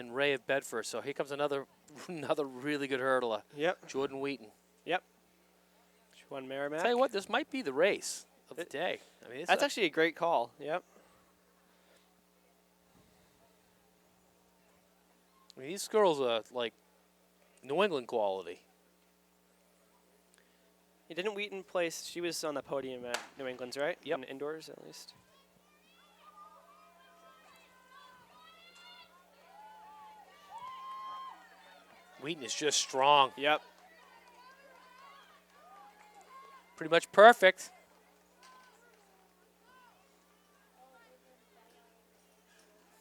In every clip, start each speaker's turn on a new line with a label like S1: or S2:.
S1: and Ray of Bedford. So here comes another really good hurdler.
S2: Yep.
S1: Jordan Wheaton.
S2: Yep. She won Merrimack.
S1: Tell you what, this might be the race of the day. I mean,
S2: That's actually a great call. Yep.
S1: I mean, these girls are like New England quality.
S2: Didn't Wheaton place? She was on the podium at New England's, right?
S1: Yep.
S2: In indoors, at least.
S1: Wheaton is just strong.
S2: Yep.
S1: Pretty much perfect.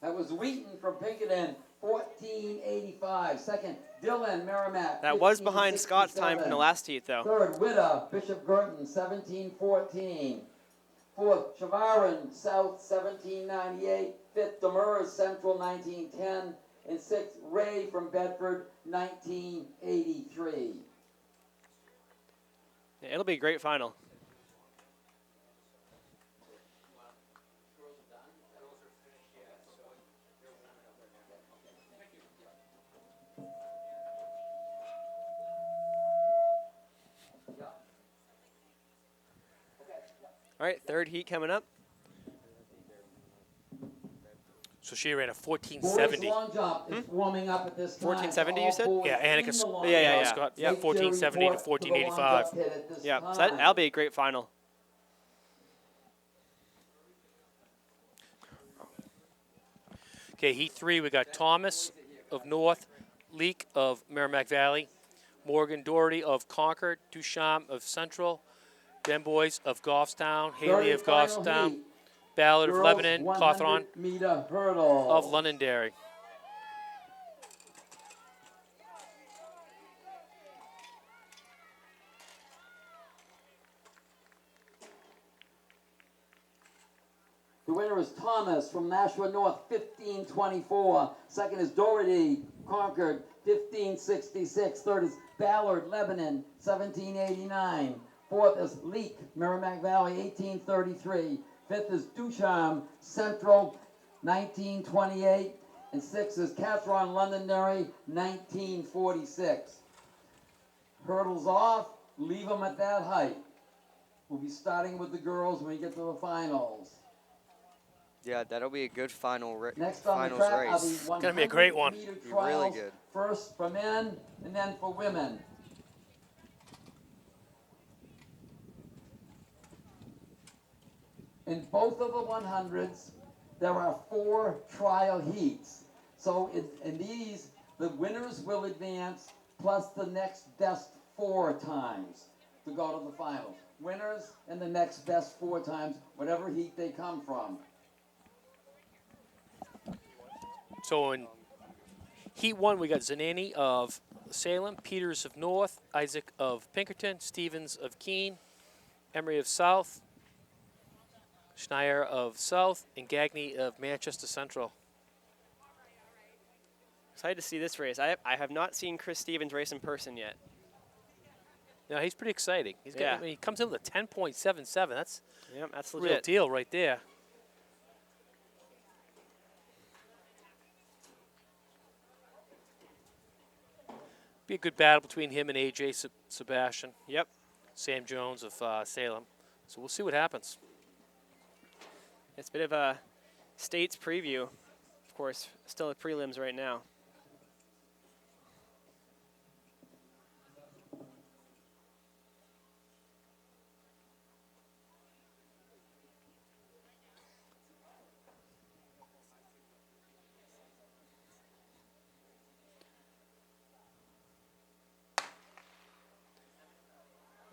S3: That was Wheaton from Pinkerton, 1485. Second, Dillon, Merrimack.
S2: That was behind Scott's time from the last heat, though.
S3: Third, Witta, Bishop Girton, 1714. Fourth, Chavarin, South, 1798. Fifth, Demers, Central, 1910. And sixth, Ray from Bedford, 1983.
S2: Yeah, it'll be a great final. All right, third heat coming up.
S1: So she ran a 1470.
S3: Boys long jump is warming up at this time.
S2: 1470, you said?
S1: Yeah, Annika.
S2: Yeah.
S1: Scott. Yeah,
S3: Make sure you
S1: 1470 to
S3: report the
S1: 1485.
S3: long jump pit at this
S2: Yeah, so
S3: time.
S2: that'll be a great final.
S1: Okay, heat 3, we got Thomas of North, Leake of Merrimack Valley, Morgan Doherty of Concord, Duchamp of Central, Denboys of Goffstown, Haley of
S3: Final
S1: Goffstown,
S3: heat.
S1: Ballard of
S3: Girls
S1: Lebanon, Cawthron
S3: 100-meter hurdle.
S1: of Londonderry.
S3: The winner is Thomas from Nashua North, 1524. Second is Doherty, Concord, 1566. Third is Ballard, Lebanon, 1789. Fourth is Leake, Merrimack Valley, 1833. Fifth is Duchamp, Central, 1928. And sixth is Catron, Londonderry, 1946. Hurdles off, leave them at that height. We'll be starting with the girls when we get to the finals.
S4: Yeah, that'll be a good finals
S3: Next on the track are the
S4: race.
S3: 100
S1: Gonna be a great one.
S3: meter
S4: Be
S3: trials,
S4: really good.
S3: first for men and then for women. In both of the 100s, there are 4 trial heats. So in these, the winners will advance plus the next best 4 times to go to the finals. Winners and the next best 4 times, whatever heat they come from.
S1: So in heat 1, we got Zanani of Salem, Peters of North, Isaac of Pinkerton, Stevens of Keene, Emery of South, Schneier of South, and Gagney of Manchester Central.
S2: Excited to see this race. I have not seen Chris Stevens race in person yet.
S1: Yeah, he's pretty exciting. He's got,
S2: Yeah.
S1: I mean, he comes in with a 10.77. That's
S2: Yep, that's
S1: a
S2: legit.
S1: real deal right there. Be a good battle between him and AJ Sebastian,
S2: Yep.
S1: Sam Jones of Salem. So we'll see what happens.
S2: It's a bit of a states preview. Of course, still at prelims right now.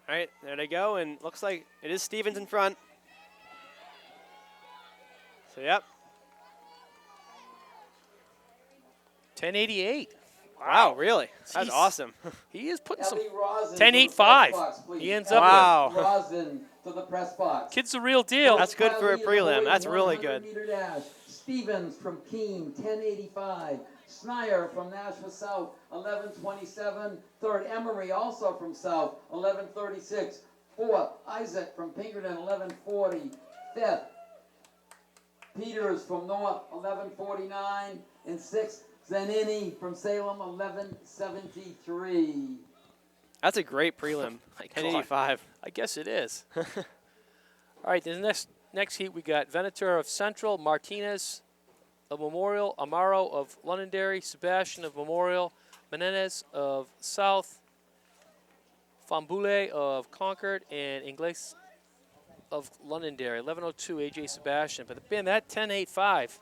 S2: All right, there they go, and looks like it is Stevens in front. So, yep.
S1: 1088.
S2: Wow, really? That's
S1: Jeez.
S2: awesome.
S1: He is putting some
S3: Ellie Rosin to the
S1: 10.85.
S3: press box, please.
S1: He ends up
S2: Wow.
S3: Rosin to the press box.
S1: Kid's the real deal.
S2: That's good for a prelim. That's really good.
S3: 100-meter dash. Stevens from Keene, 1085. Schneier from Nashua South, 1127. Third, Emery, also from South, 1136. Fourth, Isaac from Pinkerton, 1140. Fifth, Peters from North, 1149. And sixth, Zanini from Salem, 1173.
S2: That's a great prelim.
S1: My God.
S2: 1085.
S1: I guess it is. All right, the next heat we got Venator of Central, Martinez of Memorial, Amaro of Londonderry, Sebastian of Memorial, Menendez of South, Fambule of Concord, and Ingles of Londonderry. 1102 AJ Sebastian. But man, that 10.85,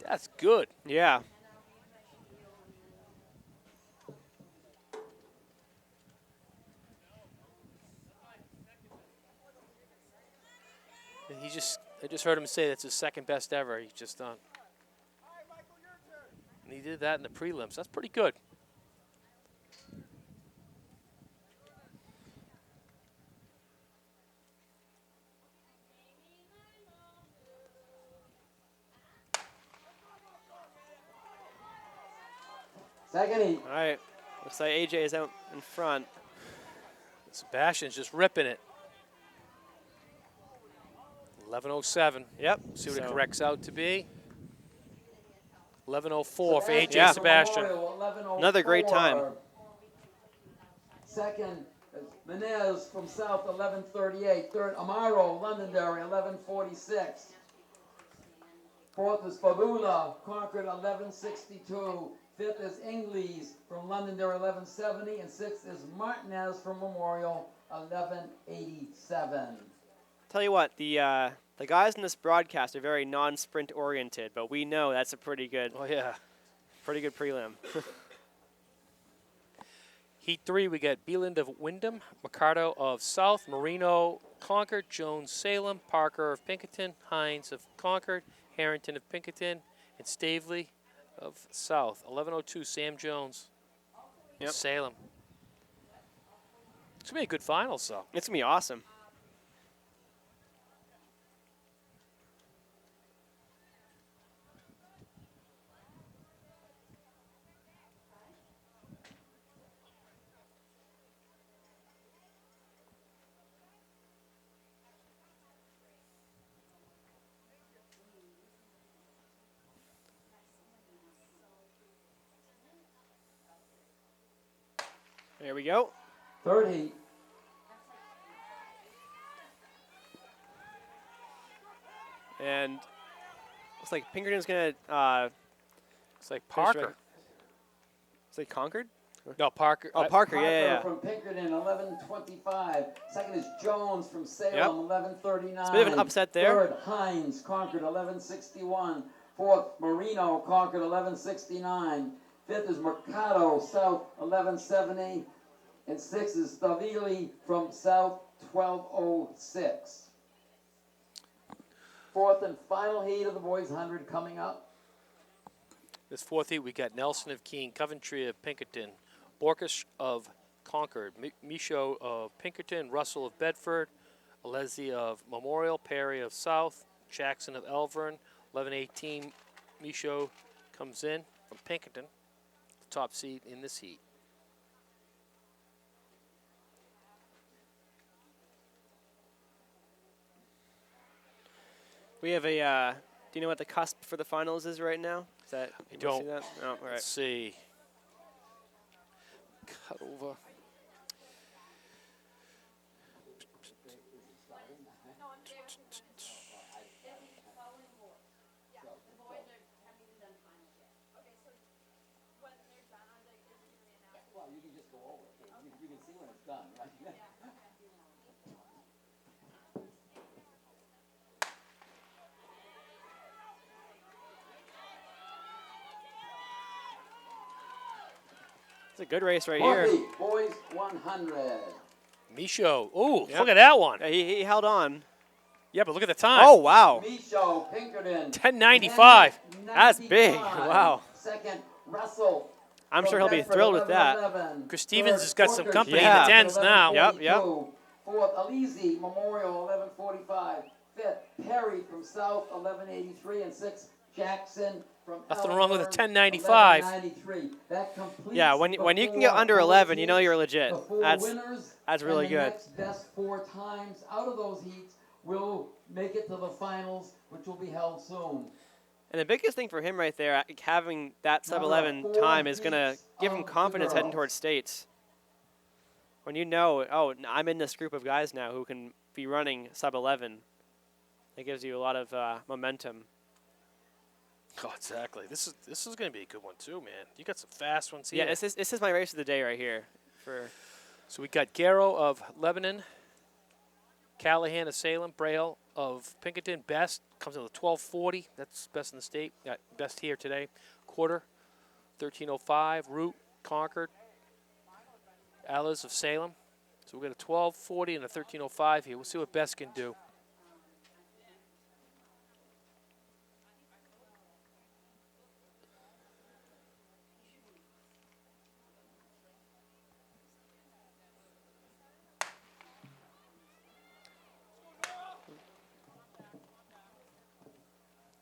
S1: that's good.
S2: Yeah.
S1: I just heard him say that's his second best ever he's just done. And he did that in the prelims. That's pretty good.
S3: Second heat.
S2: All right. Looks like AJ is out in front.
S1: Sebastian's just ripping it. 1107.
S2: Yep.
S1: See what it
S2: So-
S1: corrects out to be. 1104 for AJ
S2: Yeah.
S1: Sebastian.
S2: Another great time.
S3: Second is Menez from South, 1138. Third, Amaro, Londonderry, 1146. Fourth is Fabula, Concord, 1162. Fifth is Ingles from Londonderry, 1170. And sixth is Martinez from Memorial, 1187.
S2: Tell you what, the guys in this broadcast are very non-sprint oriented, but we know that's a pretty good
S1: Oh, yeah.
S2: prelim.
S1: Heat 3, we got Beeland of Wyndham, Mercado of South, Marino, Concord, Jones, Salem, Parker of Pinkerton, Hines of Concord, Harrington of Pinkerton, and Stavely of South. 1102 Sam Jones,
S2: Yep.
S1: Salem. It's going to be a good finals, though.
S2: It's gonna be awesome. There we go.
S3: Third heat.
S2: And looks like Pinkerton's gonna
S1: It's like
S2: finish
S1: Parker.
S2: right- It's like Concord?
S1: No, Parker.
S2: Oh, Parker, yeah.
S3: From Pinkerton, 1125. Second is Jones from Salem,
S2: Yep.
S3: 1139.
S2: It's a bit of an upset there.
S3: Third, Hines, Concord, 1161. Fourth, Marino, Concord, 1169. Fifth is Mercado, South, 1170. And sixth is Stavili from South, 1206. Fourth and final heat of the boys 100 coming up.
S1: This fourth heat, we got Nelson of Keene, Coventry of Pinkerton, Borkus of Concord, Michaud of Pinkerton, Russell of Bedford, Alesi of Memorial, Perry of South, Jackson of Elvern. 1118 Michaud comes in from Pinkerton, the top seed in this heat.
S2: We have a. Do you know what the cusp for the finals is right now? Is that?
S1: I
S2: you
S1: don't.
S2: see that? No. All right.
S1: Let's see. Cut over.
S3: Well, you can just go over it. You can see when it's done, right?
S2: It's a good race right
S3: Fourth
S2: here.
S3: heat, boys 100.
S1: Michaud. Ooh,
S2: Yep.
S1: look at that one.
S2: Yeah, he held on.
S1: Yeah, but look at the time.
S2: Oh wow.
S3: Michaud, Pinkerton.
S1: 10:95.
S2: That's big.
S3: 10:95.
S2: Wow.
S3: Second, Russell.
S2: I'm
S3: from
S2: sure he'll be
S3: Bedford,
S2: thrilled with that.
S3: 11:11.
S1: Chris Stevens
S3: Third,
S1: has got some
S3: Corker,
S1: company
S2: in the
S3: Jackson,
S1: tens now.
S2: Yep,
S3: 11:42. Fourth, Alesi, Memorial, 11:45. Fifth, Perry from South, 11:83. And sixth, Jackson from
S1: Nothing wrong with a
S3: Elmhurst,
S1: 10:95.
S3: 11:93. That completes
S2: Yeah, when you can get under 11, you know you're legit.
S3: the four
S2: That's
S3: winners,
S2: that's really
S3: and the
S2: good.
S3: next best 4 times out of those heats will make it to the finals, which will be held soon.
S2: And the biggest thing for him right there, having that sub
S3: Number
S2: 11
S3: 4
S2: time is going to
S3: heats
S2: give him
S3: of the
S2: confidence heading
S3: girls.
S2: towards states. When you know, oh, I'm in this group of guys now who can be running sub 11, it gives you a lot of momentum.
S1: Oh, exactly. This is going to be a good one too, man. You got some fast ones here.
S2: Yeah, this is my race of the day right here.
S1: So we got Garrow of Lebanon, Callahan of Salem, R.E.A.L of Pinkerton. Best comes in with 12:40. That's best in the state. Got best here today. Quarter, 13:05. Root, Concord. Alice of Salem. So we got a 12:40 and a 13:05 here. We'll see what Best can do.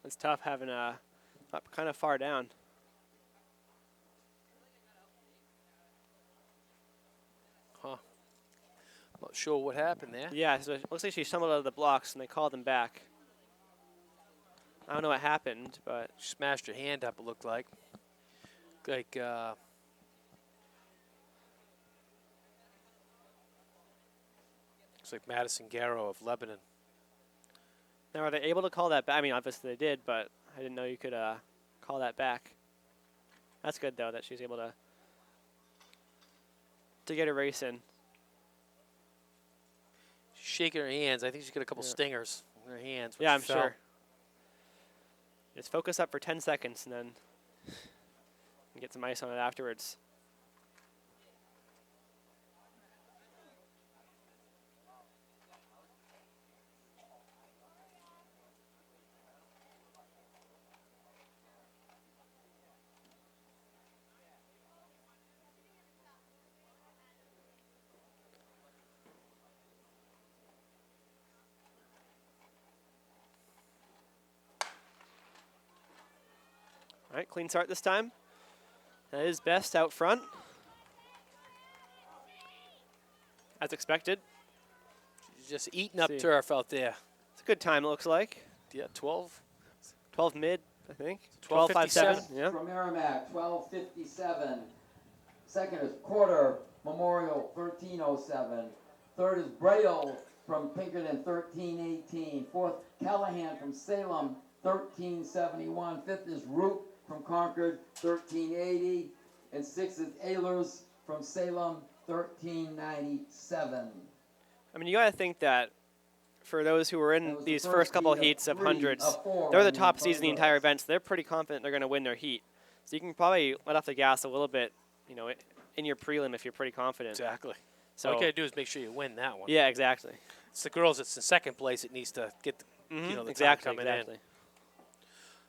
S2: It's tough having up kind of far down.
S1: Huh. Not sure what happened there.
S2: Yeah, so it looks like she stumbled out of the blocks and they called them back. I don't know what happened, but
S1: She smashed her hand up, it looked like. Looks like Madison Garrow of Lebanon.
S2: now are they able to call that back? I mean, obviously they did, but I didn't know you could call that back. That's good, though, that she's able to get a race in.
S1: She's shaking her hands. I think she's got a couple
S2: Yeah.
S1: stingers in her hands. when
S2: Yeah,
S1: she
S2: I'm
S1: fell.
S2: sure. Just focus up for 10 seconds and then get some ice on it afterwards. All right, clean start this time. That is Best out front. As expected.
S1: She's just eating up
S2: See.
S1: turf out there.
S2: It's a good time, it looks like.
S1: Yeah, 12.
S2: 12 mid, I think.
S1: 12:57.
S2: 12:57. Yeah.
S3: From Merrimack, 12:57. Second is Quarter Memorial, 13:07. Third is R.E.A.L from Pinkerton, 13:18. Fourth, Callahan from Salem, 13:71. Fifth is Root from Concord, 13:80. And sixth is Ehlers from Salem, 13:97.
S2: I mean, you got to think that for those who were
S3: That
S2: in
S3: was the
S2: these first couple
S3: heat
S2: heats of
S3: three,
S2: hundreds,
S3: four,
S2: they're the
S3: I mean,
S2: top seeds in the
S3: photos.
S2: entire event, so they're pretty confident they're going to win their heat. So you can probably let off the gas a little bit, you know, in your prelim if you're pretty confident.
S1: Exactly.
S2: So
S1: All you got to do is make sure you win that one.
S2: yeah, exactly.
S1: It's the girls that's in second place that needs to get the, the
S2: exactly,
S1: time coming
S2: exactly.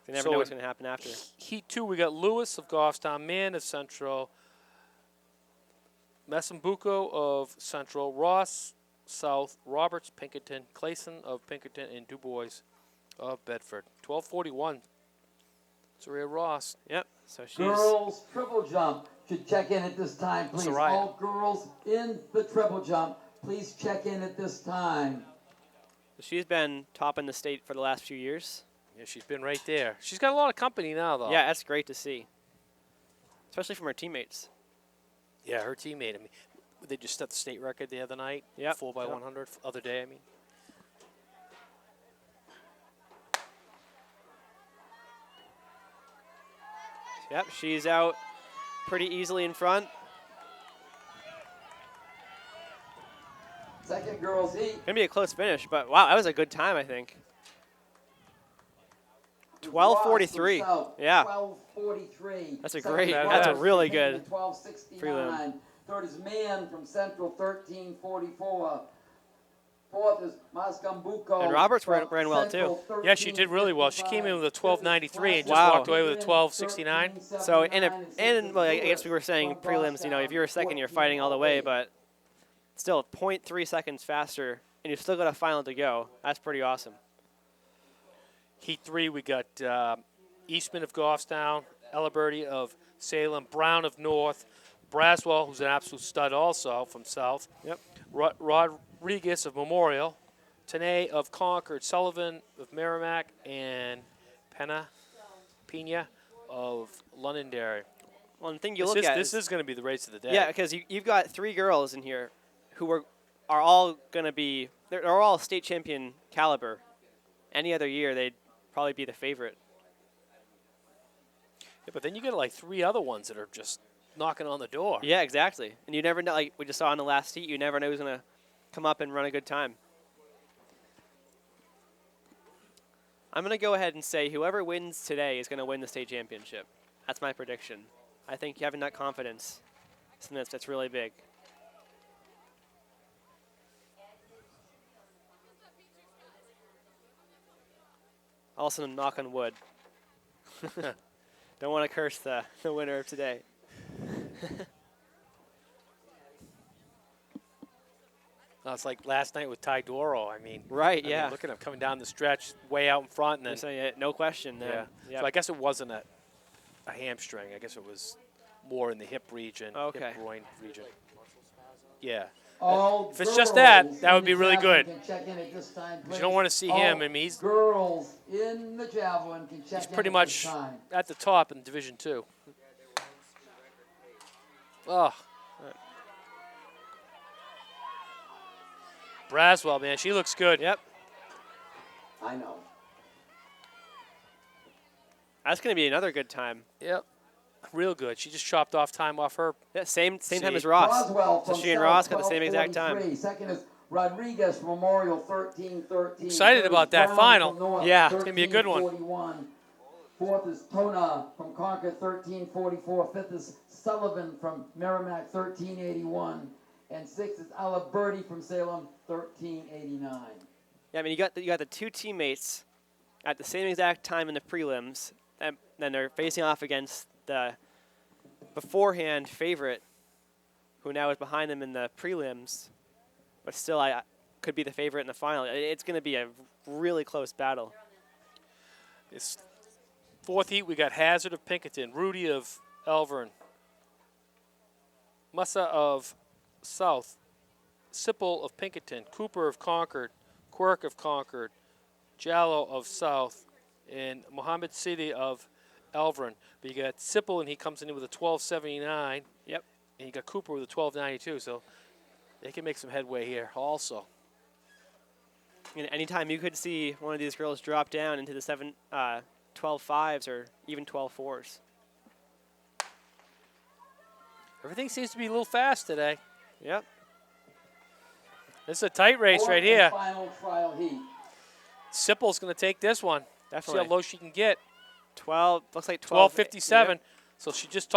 S2: You never
S1: So
S2: know what's
S1: in
S2: going to happen after.
S1: in. Heat 2, we got Lewis of Goffstown, Mann of Central, Messambuco of Central, Ross South, Roberts, Pinkerton, Clayson of Pinkerton, and Du of Bedford. 12:41. Saria Ross.
S2: Yep. So she's
S3: Girls triple jump should check in at this time, please.
S1: Soraya.
S3: All girls in the triple jump, please check in at this time.
S2: she's been top in the state for the last few years.
S1: Yeah, she's been right there. She's got a lot of company now, though.
S2: Yeah, that's great to see, especially from her teammates.
S1: Yeah, her teammate. I mean, they just set the state record the other night.
S2: Yep.
S1: 4x100. Other day, I mean.
S2: Yep, she's out pretty easily in front.
S3: Second girls heat.
S2: Gonna be a close finish, but wow, that was a good time, I think. 12:43. Yeah.
S3: 12:43.
S2: That's a
S3: Second
S2: great-
S3: girls
S1: that's a
S2: really
S3: Pinkerton,
S2: good
S3: 12:69. Third is Mann from Central, 13:44. Fourth is Mascambuco.
S2: And Roberts
S3: from
S2: ran well,
S3: Central,
S2: too.
S1: Yeah, she did really well. She came in with a 12:93 and just
S2: Wow.
S1: walked away with a 12:69.
S2: So well, I guess we were saying prelims, you know, if you're second, you're fighting all the way, but still 0.3 seconds faster, and you've still got a final to go. That's pretty awesome.
S1: Heat 3, we got Eastman of Goffstown, Ellerberty of Salem, Brown of North, Braswell, who's an absolute stud also from South.
S2: Yep.
S1: Rodriguez of Memorial, Tanay of Concord, Sullivan of Merrimack, and Penna Pena of Londonderry.
S2: One thing you look at
S1: This is going to be the race of the day.
S2: yeah, because you've got 3 girls in here who are all going to be they're all state champion caliber. Any other year they'd probably be the favorite.
S1: Yeah, but then you get like 3 other ones that are just knocking on the door.
S2: Yeah, exactly. And you never know, like we just saw in the last heat, you never know who's going to come up and run a good time. I'm going to go ahead and say whoever wins today is going to win the state championship. That's my prediction. I think having that confidence is something that's really big. Also, knock on wood. Don't want to curse the winner of today.
S1: It's like last night with Ty Doro. I mean,
S2: Right,
S1: I
S2: yeah.
S1: mean, look at him coming down the stretch, way out in front, and then
S2: So, yeah, no question.
S1: yeah.
S2: Yep.
S1: So I guess it wasn't a hamstring. I guess it was more in the hip region,
S2: Okay.
S1: hip groin region. Yeah.
S3: All
S1: If it's just that,
S3: girls
S1: that would
S3: in
S1: be
S3: the
S1: really
S3: javelin
S1: good.
S3: can check in at this time,
S1: But you don't want to see
S3: please.
S1: him.
S3: All
S1: I mean, he's
S3: girls in the javelin can check in
S1: pretty
S3: at
S1: much
S3: this time.
S1: at the top in Division 2. Oh. Braswell, man, she looks good.
S2: Yep.
S3: I know.
S2: That's going to be another good time.
S1: Yep. Real good. She just chopped off time off her.
S2: Yeah, same time
S1: See.
S2: as Ross.
S3: Roswell
S2: So
S3: from
S2: she and
S3: South,
S2: Ross got the same exact
S3: 12:43.
S2: time.
S3: Second is Rodriguez from Memorial, 13:13.
S1: Excited
S3: Third is
S1: about that
S3: Brown
S1: final.
S3: from North,
S2: Yeah.
S1: It's gonna be a good one.
S3: 13:41. Fourth is Tona from Concord, 13:44. Fifth is Sullivan from Merrimack, 13:81. And sixth is Aliberti from Salem, 13:89.
S2: Yeah, I mean, you got the 2 teammates at the same exact time in the prelims, and then they're facing off against the beforehand favorite, who now is behind them in the prelims, but still I could be the favorite in the final. It's going to be a really close battle.
S1: This fourth heat, we got Hazard of Pinkerton, Rudy of Elvern, Mussa of South, Sipple of Pinkerton, Cooper of Concord, Quirk of Concord, Jallo of South, and Mohammed City of Elvern. But you got Sipple, and he comes in with a 12.79.
S2: Yep.
S1: And you got Cooper with a 12.92. So they can make some headway here also.
S2: And anytime you could see one of these girls drop down into the 12.5s or even 12.4s.
S1: Everything seems to be a little fast today.
S2: Yep.
S1: This is a tight race
S3: Fourth
S1: right
S3: and
S1: here.
S3: final trial heat.
S1: Sipple's going to take this one.
S2: Definitely.
S1: See how low she can get.
S2: 12, looks like 12.
S1: 12.57.
S2: Yep.
S1: So she just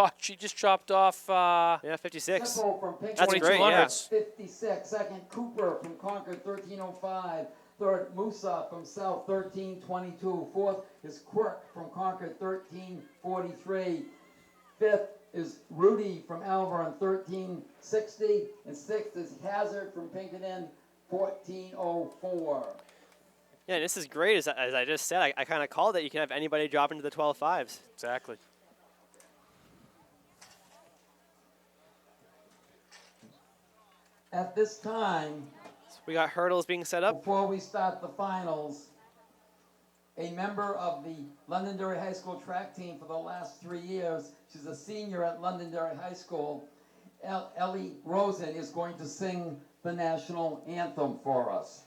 S1: chopped off.
S2: Yeah, 56.
S3: Sipple from Pinkerton,
S2: That's great, yeah.
S3: 56. Second, Cooper from Concord, 13:05. Third, Musa from South, 13:22. Fourth is Quirk from Concord, 13:43. Fifth is Rudy from Alvern, 13:60. And sixth is Hazard from Pinkerton, 14:04.
S2: Yeah, this is great. As I just said, I kind of called it. You can have anybody drop into the 12.5s.
S1: Exactly.
S3: At this time,
S2: So we got hurdles being set up.
S3: before we start the finals, a member of the Londonderry High School track team for the last 3 years, she's a senior at Londonderry High School, Ellie Rosen is going to sing the national anthem for us.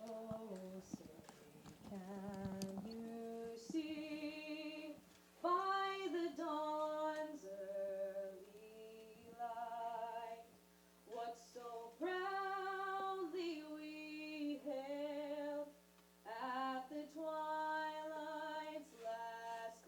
S5: Oh, say, can you see by the dawn's early light what so proudly we hailed at the twilight's last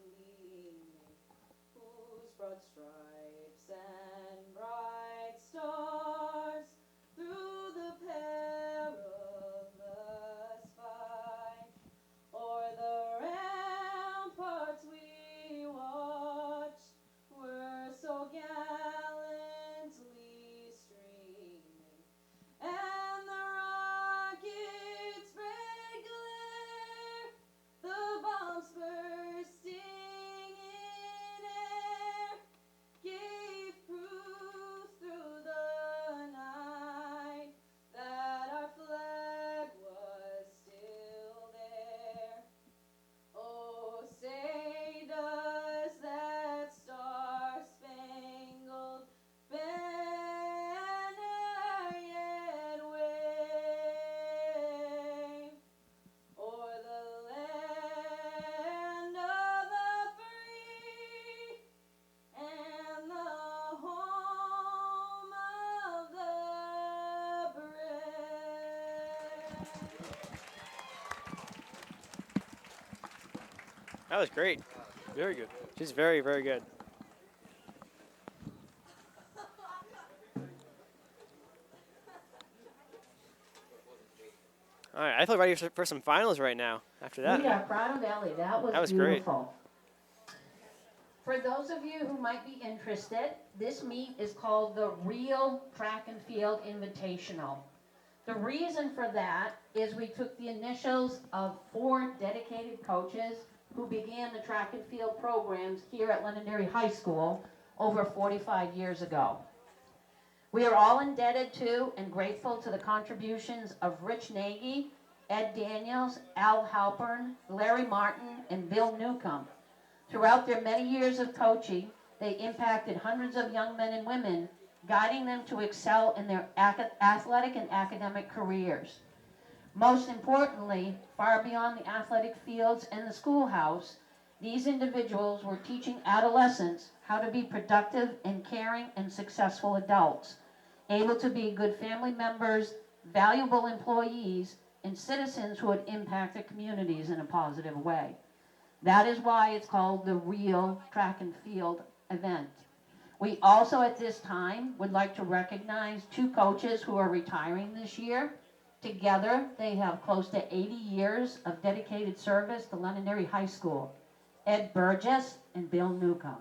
S2: That was great.
S1: Very good.
S2: She's very, very good. All right, I feel ready for some finals right now after that.
S6: We are proud of Ellie. That was
S2: great.
S6: beautiful. For those of you who might be interested, this meet is called the R.E.A.L Track and Field Invitational. The reason for that is we took the initials of 4 dedicated coaches who began the track and field programs here at Londonderry High School over 45 years ago. We are all indebted to and grateful to the contributions of Rich Nagy, Ed Daniels, Al Halpern, Larry Martin, and Bill Newcomb. Throughout their many years of coaching, they impacted hundreds of young men and women, guiding them to excel in their athletic and academic careers. Most importantly, far beyond the athletic fields and the schoolhouse, these individuals were teaching adolescents how to be productive and caring and successful adults, able to be good family members, valuable employees, and citizens who would impact their communities in a positive way. That is why it's called the R.E.A.L Track and Field event. We also at this time would like to recognize 2 coaches who are retiring this year. Together, they have close to 80 years of dedicated service to Londonderry High School. Ed Burgess and Bill Newcomb.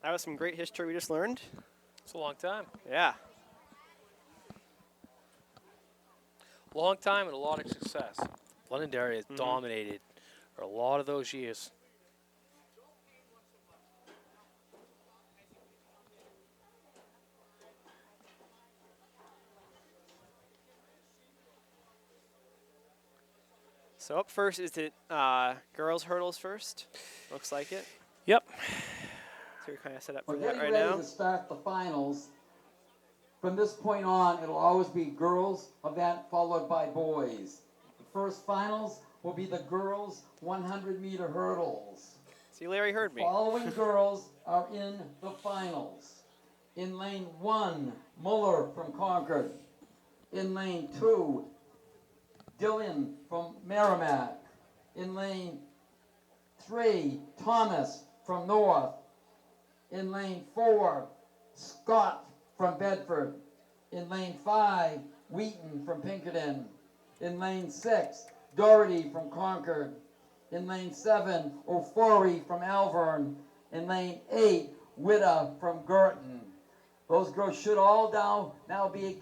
S2: That was some great history we just learned.
S1: It's a long time.
S2: Yeah.
S1: Long time and a lot of success. Londonderry has dominated for a lot of those years.
S2: So up first is the girls hurdles first. Looks like it.
S1: Yep.
S2: So we're kind of set up
S3: We're
S2: for that
S3: getting
S2: right
S3: ready
S2: now.
S3: to start the finals. From this point on, it'll always be girls event followed by boys. The first finals will be the girls 100-meter hurdles.
S2: See, Larry heard me.
S3: Following girls are in the finals. In lane 1, Muller from Concord. In lane 2, Dillon from Merrimack. In lane 3, Thomas from North. In lane 4, Scott from Bedford. In lane 5, Wheaton from Pinkerton. In lane 6, Doherty from Concord. In lane 7, O'Forey from Alvern. In lane 8, Witta from Girton. Those girls should all now be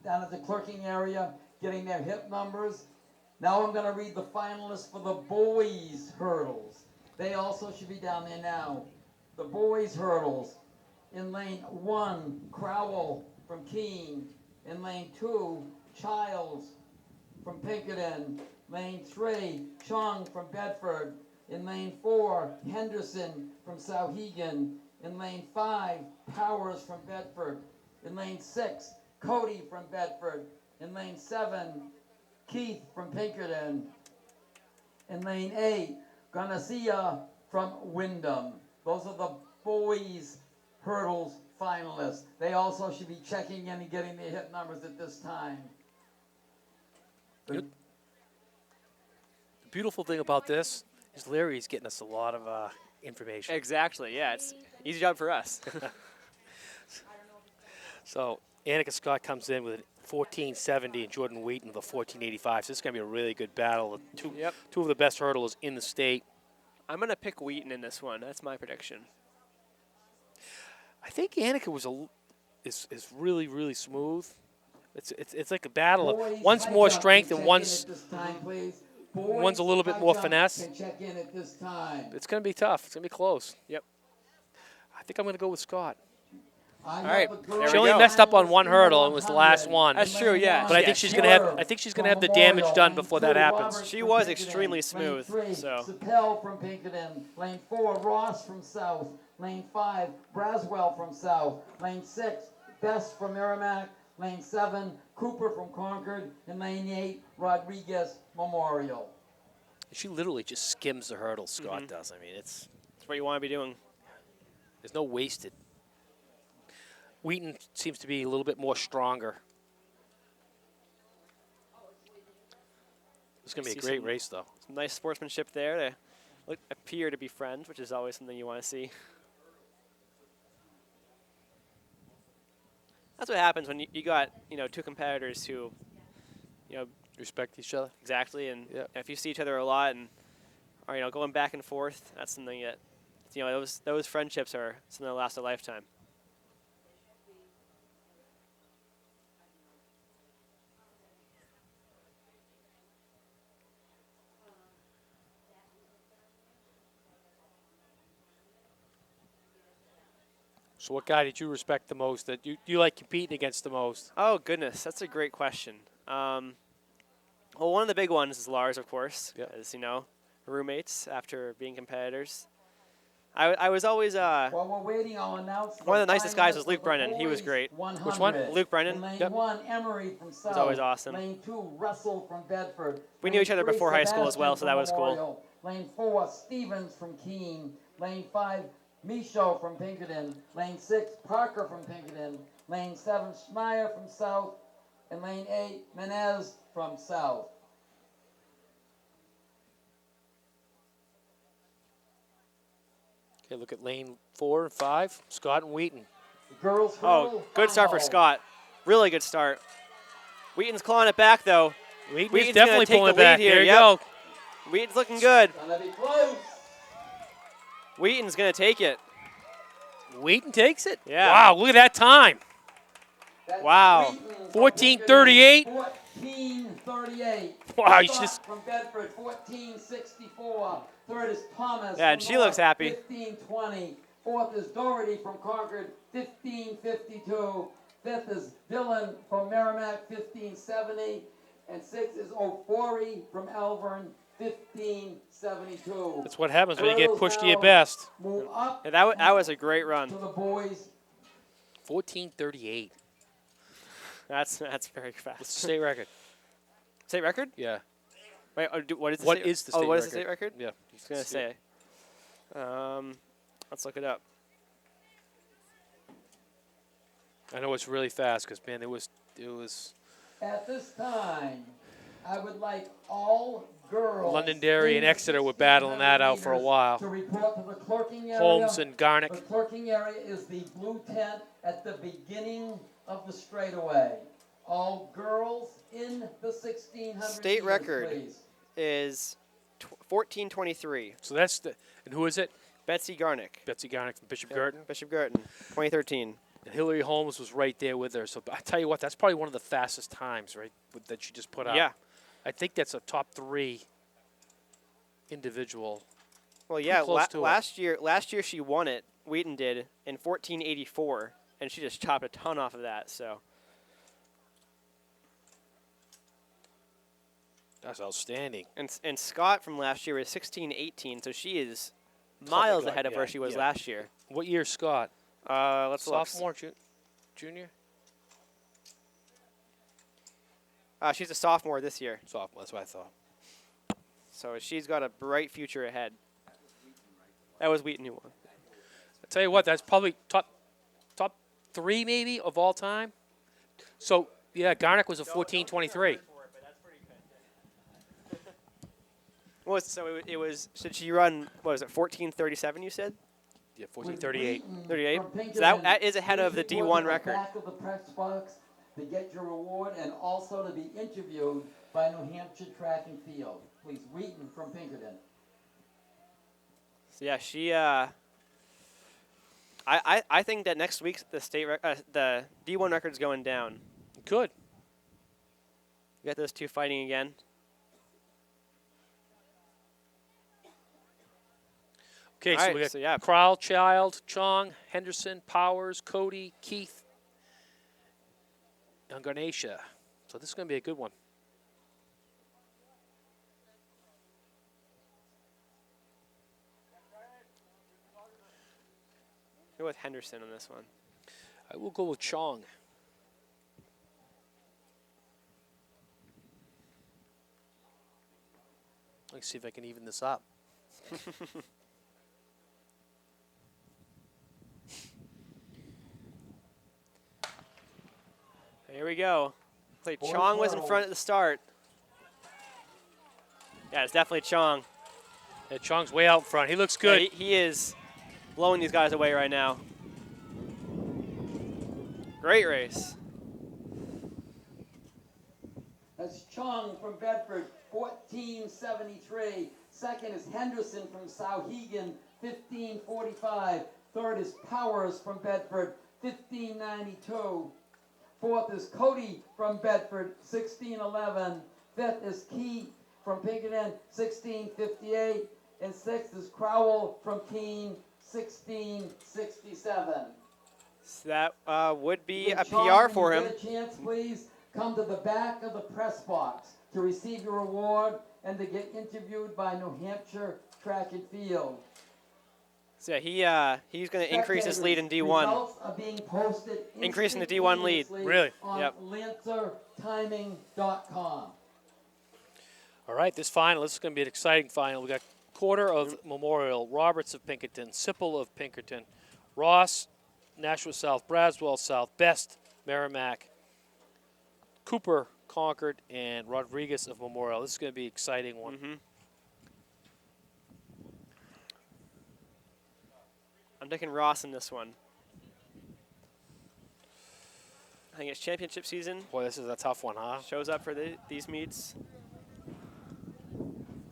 S3: down at the clerking area, getting their hip numbers. Now I'm going to read the finalists for the boys' hurdles. They also should be down there now. The boys' hurdles. In lane 1, Crowell from Keene. In lane 2, Childs from Pinkerton. Lane 3, Chung from Bedford. In lane 4, Henderson from Sauhegan. In lane 5, Powers from Bedford. In lane 6, Cody from Bedford. In lane 7, Keith from Pinkerton. In lane 8, Ganacia from Wyndham. Those are the boys' hurdles finalists. They also should be checking in and getting their hip numbers at this time.
S1: The beautiful thing about this is Larry's getting us a lot of information.
S2: Exactly, yeah. It's easy job for us.
S1: So Annika Scott comes in with a 1470 and Jordan Wheaton with a 1485. So this is going to be a really good battle. Two of the best hurdlers in the state.
S2: I'm going to pick Wheaton in this one. That's my prediction.
S1: I think Annika is really, really smooth. It's like a battle of one's more strength and one's a little bit more finesse.
S3: Check in at this time.
S1: It's going to be tough. It's going to be close.
S2: Yep.
S1: I think I'm going to go with Scott.
S3: All
S2: right,
S1: She only messed up on one hurdle and was the last one.
S2: That's true, yeah.
S1: But I think she's going to have. I think she's going to have the damage done before that happens.
S2: She was extremely smooth,
S3: Lane 3,
S2: so.
S3: Sapel from Pinkerton. Lane 4, Ross from South. Lane 5, Braswell from South. Lane 6, Best from Merrimack. Lane 7, Cooper from Concord. And lane 8, Rodriguez Memorial.
S1: She literally just skims the hurdle, Scott
S2: Mhm.
S1: does. I mean, it's
S2: That's what you want to be doing.
S1: there's no wasted. Wheaton seems to be a little bit more stronger. It's going to be
S2: See
S1: a great
S2: some-
S1: race, though.
S2: Some nice sportsmanship there. They appear to be friends, which is always something you want to see. That's what happens when you got two competitors who,
S1: Respect each other.
S2: exactly, and
S1: Yeah.
S2: if you see each other a lot and are going back and forth, that's something that those friendships are something that lasts a lifetime.
S1: So what guy did you respect the most, that you like competing against the most?
S2: Oh goodness, that's a great question. Well, one of the big ones is Lars, of course,
S1: Yeah.
S2: as roommates after being competitors. I was always
S3: While we're waiting, I'll announce
S2: one of the nicest guys
S3: finalists
S2: was
S3: of
S2: Luke
S3: the
S2: Brennan. He was
S3: boys
S2: great.
S3: 100.
S1: Which one?
S2: Luke Brennan.
S3: In lane
S1: Yep.
S3: 1, Emery from South.
S2: always awesome.
S3: Lane 2, Russell from Bedford.
S2: We knew
S3: Lane
S2: each other
S3: 3,
S2: before high school as well,
S3: Sebastian
S2: so that
S3: from
S2: was cool.
S3: Memorial. Lane 4, Stevens from Keene. Lane 5, Michaud from Pinkerton. Lane 6, Parker from Pinkerton. Lane 7, Schneier from South. And lane 8, Menez from South.
S1: Okay, look at lane 4 and 5, Scott and Wheaton.
S3: The girls
S2: Oh,
S3: hurdle
S2: good start for
S3: final.
S2: Scott. Really good start. Wheaton's clawing it back, though.
S1: Wheaton's
S2: Wheaton's
S1: definitely
S2: gonna take
S1: pulling
S2: the
S1: it
S2: lead
S1: back.
S2: here,
S1: There you
S2: yep.
S1: go.
S2: Wheaton's looking good.
S3: Gonna be close.
S2: Wheaton's going to take it.
S1: Wheaton takes it?
S2: Yeah.
S1: Wow, look at that time.
S3: That's
S2: Wow.
S3: Wheaton from
S1: 14:38.
S3: Pinkerton, 14:38.
S1: Wow, he's
S3: Scott
S1: just-
S3: from Bedford, 14:64. Third is Thomas.
S2: Yeah, and
S3: from
S2: she looks
S3: North,
S2: happy.
S3: 15:20. Fourth is Doherty from Concord, 15:52. Fifth is Dylan from Merrimack, 15:70. And sixth is Ofori from Elvern, 15:72.
S1: That's what happens when you get
S3: Girls
S1: pushed to your
S3: now
S1: best.
S3: Move up
S2: Yeah, that was a great run.
S3: to the boys.
S1: 14:38.
S2: That's very
S1: That's
S2: fast.
S1: the state record.
S2: State record?
S1: Yeah.
S2: Wait, what is the
S1: What
S2: state?
S1: is the
S2: Oh,
S1: state
S2: what is the
S1: record?
S2: state record?
S1: Yeah.
S2: I was gonna say. Let's look it up.
S1: I know it's really fast because, man, it was
S3: At this time, I would like all girls.
S1: Londonderry
S3: in
S1: and
S3: the
S1: Exeter were battling that out for a
S3: 1600
S1: while.
S3: To report to the clerking area.
S1: Holmes and Garnick.
S3: The clerking area is the blue tent at the beginning of the straightaway. All girls in the 1600
S2: State
S3: meters,
S2: record.
S3: please.
S2: Is 14:23.
S1: So that's the, and who is it?
S2: Betsy Garnick.
S1: Betsy Garnick from Bishop
S2: Yep,
S1: Girton.
S2: Bishop Girton, 2013.
S1: And Hillary Holmes was right there with her. So I tell you what, that's probably one of the fastest times, right, that she just put out.
S2: Yeah.
S1: I think that's a top 3 individual.
S2: Well, yeah.
S1: close to it.
S2: Last year she won it. Wheaton did in 14:84, and she just chopped a ton off of that. So
S1: That's outstanding.
S2: and Scott from last year was 16:18, so she is miles
S1: God,
S2: ahead of
S1: yeah,
S2: where she was
S1: yeah.
S2: last year.
S1: What year, Scott?
S2: Let's look.
S1: Sophomore, junior?
S2: She's a sophomore this year,
S1: Sophomore. That's what I thought.
S2: so she's got a bright future ahead. That was Wheaton who won.
S1: I tell you what, that's probably top 3 maybe of all time. So yeah, Garnick was a 14:23.
S2: Well, so it was. Should she run? What was it? 14:37. You said.
S1: Yeah, 14:38.
S2: 38.
S3: From Pinkerton,
S2: So that is ahead of the
S3: please report
S2: D1
S3: to the
S2: record.
S3: Back of the press box to get your reward and also to be interviewed by New Hampshire Track and Field. Please, Wheaton from Pinkerton.
S2: So yeah, she. I think that next week the D1 record's going down.
S1: Good.
S2: You got those two fighting again.
S1: Okay,
S2: All
S1: so
S2: right,
S1: we got
S2: so yeah.
S1: Crowell, Child, Chong, Henderson, Powers, Cody, Keith, and Garnacia. So this is going to be a good one.
S2: Go with Henderson on this one.
S1: I will go with Chong. Let's see if I can even this up.
S2: Here we go. Played
S3: Boys
S2: Chong was in
S3: hurdle.
S2: front at the start. Yeah, it's definitely Chong.
S1: Yeah, Chong's way out in front. He looks
S2: Yeah,
S1: good.
S2: he is blowing these guys away right now. Great race.
S3: That's Chung from Bedford, 1473. Second is Henderson from Sauhegan, 1545. Third is Powers from Bedford, 1592. Fourth is Cody from Bedford, 1611. Fifth is Key from Pinkerton, 1658. And sixth is Crowell from Keene, 1667.
S2: So that would be a
S3: Sean,
S2: PR
S3: when
S2: for
S3: you
S2: him.
S3: Get a chance, please come to the back of the press box to receive your award and to get interviewed by New Hampshire Track and Field.
S2: So yeah, he's going to increase his lead in D1.
S3: Results are being posted
S2: Increasing the D1 lead.
S3: instantaneously
S1: Really?
S3: on
S2: Yep.
S3: lancertiming.com.
S1: All right, this final, this is going to be an exciting final. We got quarter of Memorial, Roberts of Pinkerton, Sipple of Pinkerton, Ross, Nashua South, Braswell South, Best, Merrimack, Cooper, Concord, and Rodriguez of Memorial. This is going to be an exciting one.
S2: Mm-hmm. I'm taking Ross in this one. I think it's championship season.
S1: Boy, this is a tough one, huh?
S2: Shows up for these meets.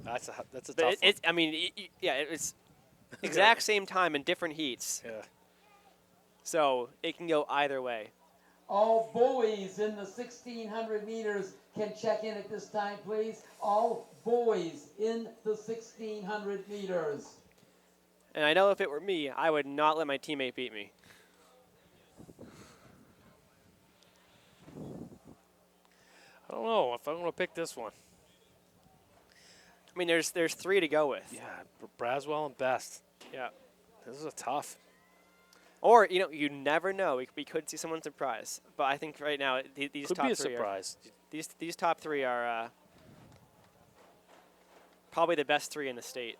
S1: That's a
S2: But
S1: tough one.
S2: it's I mean, it's exact same time in different heats.
S1: Yeah.
S2: So it can go either way.
S3: All boys in the 1600 meters can check in at this time, please. All boys in the 1600 meters.
S2: And I know if it were me, I would not let my teammate beat me.
S1: I don't know if I'm going to pick this one.
S2: I mean, there's 3 to go with.
S1: Yeah, Braswell and Best.
S2: Yeah.
S1: This is a tough.
S2: Or, you never know. We could see someone surprise. But I think right now, these
S1: Could
S2: top
S1: be a
S2: 3
S1: surprise.
S2: These top 3 are probably the best 3 in the state.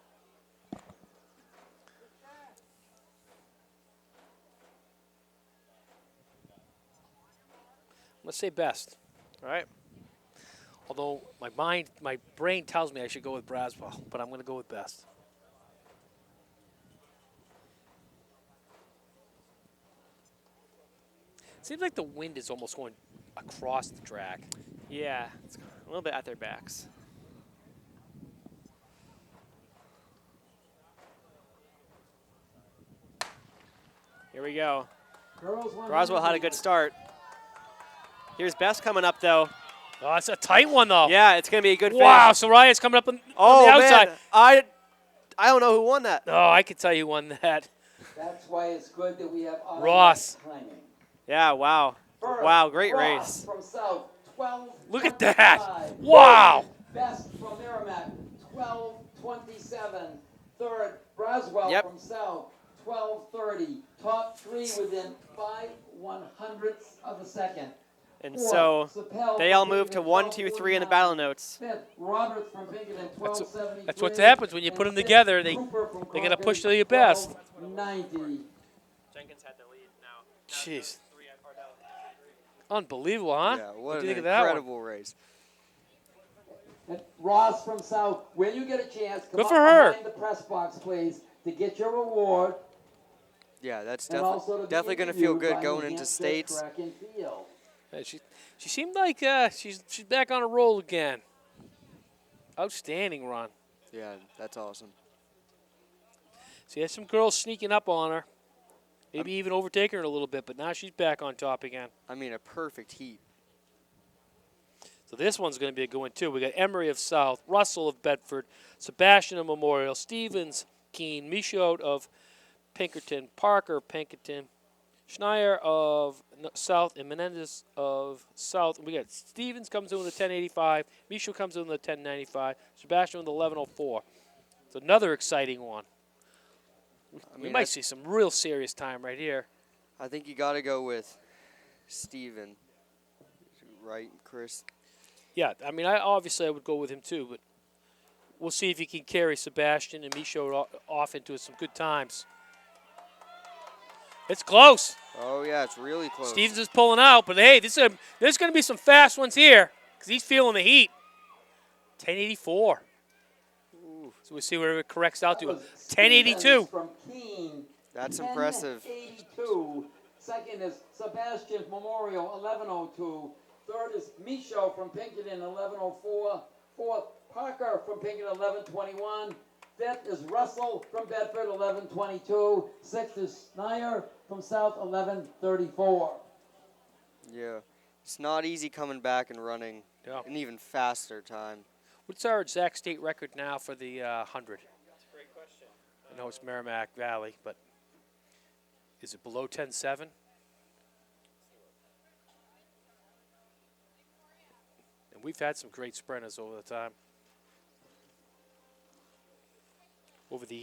S1: Let's say Best.
S2: All right.
S1: Although my brain tells me I should go with Braswell, but I'm going to go with Best. Seems like the wind is almost going across the track.
S2: Yeah, it's a little bit at their backs. Here we go.
S3: Girls 100
S2: Roswell had a good start. Here's Best coming up, though.
S1: Oh, it's a tight one, though.
S2: Yeah, it's going to be a good
S1: Wow,
S2: finish.
S1: Soraya's coming up on
S2: Oh,
S1: the outside.
S2: man. I don't know who won that.
S1: Oh, I can tell you who won that.
S3: That's why it's good that we have
S1: Ross.
S3: claiming.
S2: Yeah, wow.
S3: First,
S2: Wow, great
S3: Ross
S2: race.
S3: From South, 12.
S1: Look at that. Wow.
S3: Best from Merrimack, 12:27. Third, Braswell
S2: Yep.
S3: from South, 12:30. Top 3 within 5/100ths of a second.
S2: And
S3: Fourth,
S2: so
S3: Sapel
S2: they
S3: from
S2: all moved to
S3: Pinkerton,
S2: 1, 2, 3 in the battle notes.
S3: Fifth, Roberts from Pinkerton, 12:73.
S1: That's what happens when you put them together. They're going to push to your best.
S3: 12:90.
S2: Jenkins had the lead now.
S1: Jeez. Unbelievable, huh?
S4: Yeah,
S1: What
S4: what
S1: do
S4: an
S1: you think of that one?
S4: incredible race.
S3: And Ross from South, when you get a chance, come
S1: Good
S3: up
S1: for her.
S3: behind the press box, please, to get your reward.
S4: Yeah, that's
S3: And also to be
S4: definitely going to feel
S3: interviewed
S4: good
S3: by
S4: going
S3: New
S4: into
S3: Hampshire
S4: states.
S3: Track and Field.
S1: Yeah, she seemed like she's back on a roll again. Outstanding run.
S4: Yeah, that's awesome.
S1: See, there's some girls sneaking up on her. Maybe even overtaking her a little bit, but now she's back on top again.
S4: I mean, a perfect heat.
S1: So this one's going to be a good one, too. We got Emery of South, Russell of Bedford, Sebastian of Memorial, Stevens, Keene, Michaud of Pinkerton, Parker of Pinkerton, Schneier of South, and Menendez of South. And we got Stevens comes in with a 1085, Michaud comes in with a 1095, Sebastian with 1104. It's another exciting one.
S4: I
S1: We
S4: mean,
S1: might see some real serious time right here.
S4: I think you got to go with Steven. Right, Chris?
S1: Yeah, I mean, I would go with him too, but we'll see if he can carry Sebastian and Micho off into some good times. It's close.
S4: Oh, yeah, it's really close.
S1: Stevens is pulling out, but hey, there's going to be some fast ones here because he's feeling the heat. 1084.
S4: Ooh,
S1: So we'll see where it corrects out
S3: That
S1: to.
S3: was
S1: 1082.
S3: Stevens from Keene.
S4: that's impressive.
S3: 1082. Second is Sebastian's Memorial, 1102. Third is Micho from Pinkerton, 1104. Fourth, Parker from Pinkerton, 1121. Fifth is Russell from Bedford, 1122. Sixth is Snyder from South, 1134.
S4: Yeah. It's not easy coming back and running
S1: Yeah.
S4: an even faster time.
S1: What's our exact state record now for the 100?
S2: That's a great question.
S1: I know it's Merrimack Valley, but is it below 10.7? And we've had some great sprinters over the time. Over the